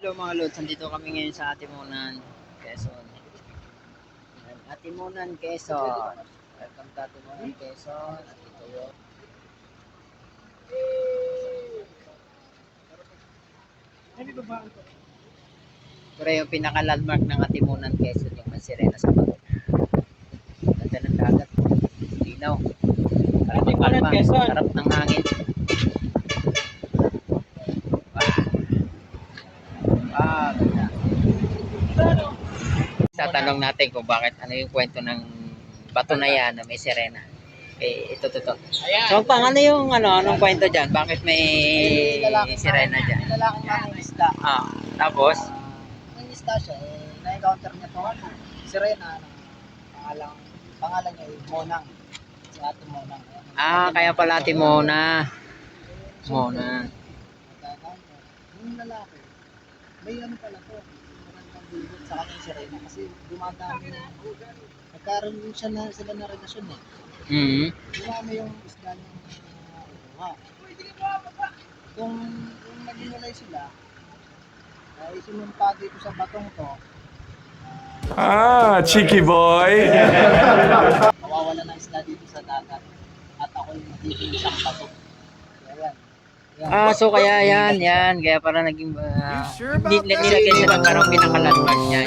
Hello mga lods, nandito kami ngayon sa Atimunan, Quezon. Atimunan, Quezon. Welcome to Atimunan, Quezon. At ito yun. Pero yung pinaka-landmark ng Atimunan, Quezon, yung Sirena sa baba. Ganda ng dagat. Linaw. Atimunan, Quezon. Sarap ng hangin. Ganda. Tatanong natin kung bakit ano yung kwento ng bato na yan na may sirena. Ito. Ayan. So, ano yung anong kwento dyan? Bakit may sirena dyan? May lalaking mga isda. Tapos? May isda siya, na-encounter niya to, sirena, pangalan niya ay Monang. Si Ate Monang. Kaya pala Mona. Mona. Yung lalaki, may pala to, magandang bilgot sa kanyang sirena kasi dumadami nagkaroon sila na relasyon dumami yung isda ng kung naghiwalay sila ay sinumpa dito sa batong to cheeky boy. mawawala ng isda dito sa dagat at ako yung magiging isang bato. So kaya yan. Kaya para naging nilagay sila parang pinakalandmark niya.